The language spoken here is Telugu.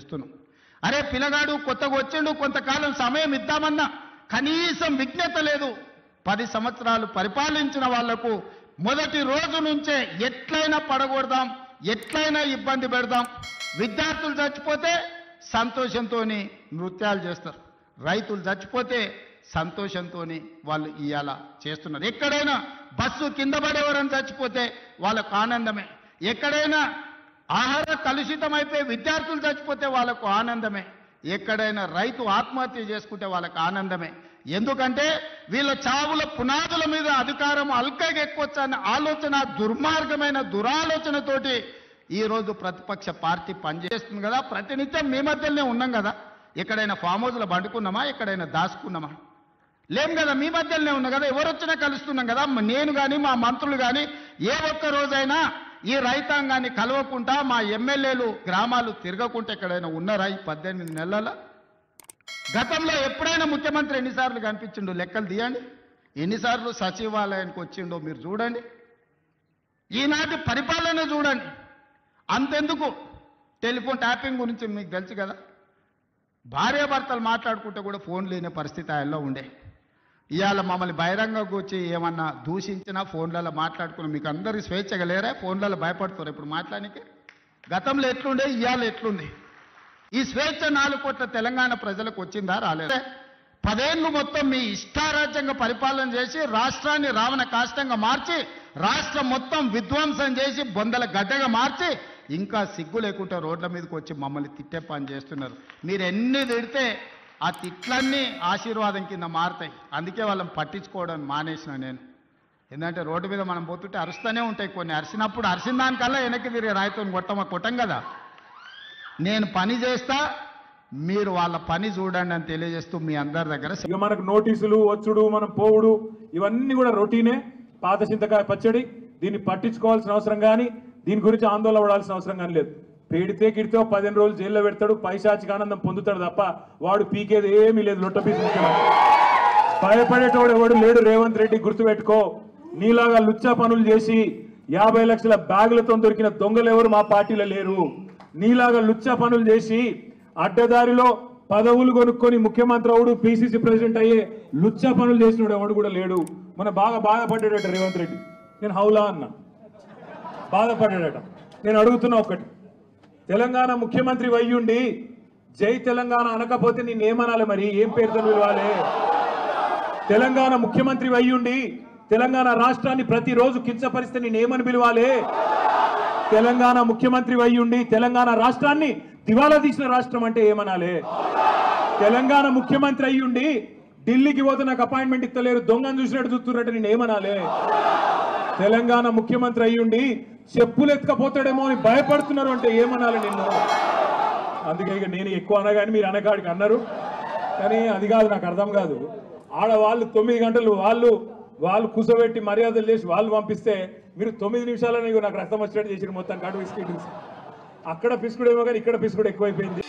చేస్తున్నాం. అరే పిల్లగాడు కొత్తగా వచ్చిండు, కొంతకాలం సమయం ఇద్దామన్నా కనీసం విజ్ఞత లేదు. 10 సంవత్సరాలు పరిపాలించిన వాళ్లకు మొదటి రోజు నుంచే ఎట్లయినా పడగొడదాం, ఎట్లయినా ఇబ్బంది పెడదాం. విద్యార్థులు చచ్చిపోతే సంతోషంతో నృత్యాలు చేస్తారు, రైతులు చచ్చిపోతే సంతోషంతో వాళ్ళు ఇవాళ చేస్తున్నారు. ఎక్కడైనా బస్సు కింద పడేవారని చచ్చిపోతే వాళ్ళకు ఆనందమే, ఎక్కడైనా ఆహార కలుషితమైపోయి విద్యార్థులు చచ్చిపోతే వాళ్ళకు ఆనందమే, ఎక్కడైనా రైతు ఆత్మహత్య చేసుకుంటే వాళ్ళకు ఆనందమే. ఎందుకంటే వీళ్ళ చావుల పునాదుల మీద అధికారం అల్కగా ఎక్కొచ్చన్న ఆలోచన, దుర్మార్గమైన దురాలోచనతోటి ఈరోజు ప్రతిపక్ష పార్టీ పనిచేస్తుంది కదా. ప్రతినిత్యం మీ మధ్యలోనే ఉన్నాం కదా. ఎక్కడైనా ఫామ్ హౌస్లో పండుకున్నామా, ఎక్కడైనా దాచుకున్నామా? లేం కదా, మీ మధ్యలోనే ఉన్నాం కదా. ఎవరు వచ్చినా కలుస్తున్నాం కదా. నేను కానీ మా మంత్రులు కానీ ఏ ఒక్క రోజైనా ఈ రైతాంగాన్ని కలవకుండా, మా ఎమ్మెల్యేలు గ్రామాలు తిరగకుండా ఎక్కడైనా ఉన్నారా ఈ 18 నెలల? గతంలో ఎప్పుడైనా ముఖ్యమంత్రి ఎన్నిసార్లు కనిపించిండో లెక్కలు తీయండి, ఎన్నిసార్లు సచివాలయానికి వచ్చిండో మీరు చూడండి. ఈనాటి పరిపాలన చూడండి. అంతెందుకు, టెలిఫోన్ ట్యాపింగ్ గురించి మీకు తెలుసు కదా. భార్యాభర్తలు మాట్లాడుకుంటే కూడా ఫోన్ లేని పరిస్థితి ఆయనలో ఉండే. ఇవాళ మమ్మల్ని బహిరంగంగా వచ్చి ఏమన్నా దూషించినా ఫోన్లలో మాట్లాడుకున్నా మీకు అందరికీ స్వేచ్ఛగా లేరా? ఫోన్లలో భయపడుతున్నారు ఇప్పుడు మాట్లాడానికి. గతంలో ఎట్లుండే, ఇవాళ ఎట్లుంది? ఈ స్వేచ్ఛ 4 కోట్ల తెలంగాణ ప్రజలకు వచ్చిందా, రాలేదా? 10 ఏళ్ళు మొత్తం మీ ఇష్టారాజ్యంగా పరిపాలన చేసి రాష్ట్రాన్ని రావణ కాష్టంగా మార్చి, రాష్ట్రం మొత్తం విధ్వంసం చేసి బొందల గడ్డగా మార్చి, ఇంకా సిగ్గు లేకుండా రోడ్ల మీదకి వచ్చి మమ్మల్ని తిట్టే పని చేస్తున్నారు. మీరు ఎన్ని తిడితే ఆ తిట్లన్నీ ఆశీర్వాదం కింద మారుతాయి. అందుకే వాళ్ళని పట్టించుకోవడం మానేసిన నేను. ఎందుకంటే రోడ్డు మీద మనం పోతుంటే అరుస్తూనే ఉంటాయి కొన్ని. అరిసినప్పుడు అరిసిన దానికల్లా వెనక్కి తిరిగి రాయితో కొట్టం కదా. నేను పని చేస్తా, మీరు వాళ్ళ పని చూడండి అని తెలియజేస్తూ మీ అందరి దగ్గర ఇక మనకు నోటీసులు వచ్చుడు, మనం పోవుడు, ఇవన్నీ కూడా రొటీనే. పాత చింతకాయ పచ్చడి. దీన్ని పట్టించుకోవాల్సిన అవసరం కానీ, దీని గురించి ఆందోళన పడాల్సిన అవసరం కానీ లేదు. పెడితే గిడితే 15 రోజులు జైల్లో పెడతాడు, పైశాచిక ఆనందం పొందుతాడు తప్ప వాడు పీకేది ఏమీ లేదు. లొట్టపీసు ముఖ్యమంత్రి. భయపడేటోడు ఎవడు లేడు. రేవంత్ రెడ్డి గుర్తుపెట్టుకో, నీలాగా లుచ్చా పనులు చేసి 50 లక్షల బ్యాగులతో దొరికిన దొంగలు ఎవరు మా పార్టీలో లేరు. నీలాగా లుచ్చా పనులు చేసి అడ్డదారిలో పదవులు కొనుక్కొని ముఖ్యమంత్రి అవుడు, పిసిసి ప్రెసిడెంట్ అయ్యే లుచ్చా పనులు చేసినోడు ఎవడు కూడా లేడు. మన బాగా బాధపడ్డాడట రేవంత్ రెడ్డి. నేను హౌలా అన్నా, బాధపడ్డాడట. నేను అడుగుతున్నా ఒకటి, తెలంగాణ ముఖ్యమంత్రి అయ్యుండి జై తెలంగాణ అనకపోతే నేనేమనాలి? మరి ఏం పేరుతో పిలవాలి? తెలంగాణ ముఖ్యమంత్రి అయ్యుండి తెలంగాణ రాష్ట్రాన్ని ప్రతిరోజు కించపరిస్తే నేనేమని పిలవాలి? తెలంగాణ ముఖ్యమంత్రి అయ్యుండి తెలంగాణ రాష్ట్రాన్ని దివాలా తీసిన రాష్ట్రం అంటే ఏమనాలి? తెలంగాణ ముఖ్యమంత్రి అయ్యుండి ఢిల్లీకి పోతే నాకు అపాయింట్మెంట్ ఇస్తలేరు, దొంగను చూసినట్టు చూస్తున్నట్టు నేనేమనాలి? తెలంగాణ ముఖ్యమంత్రి అయ్యుండి చెప్పులు ఎత్తుకపోతాడేమో అని భయపడుతున్నారు అంటే ఏమనాలి నిన్ను? అందుకే ఇక నేను ఎక్కువ అనగాని మీరు అనకాడికి అన్నారు, కానీ అది కాదు, నాకు అర్థం కాదు. ఆడవాళ్ళు 9 గంటలు వాళ్ళు కూసబెట్టి మర్యాదలు చేసి వాళ్ళు పంపిస్తే మీరు 9 నిమిషాలని నాకు రక్తం వచ్చినట్టు చేసి మొత్తం కాడు పిసుకుడు. అక్కడ పిసుకుడేమో కానీ ఇక్కడ పిసుకుడు ఎక్కువైపోయింది.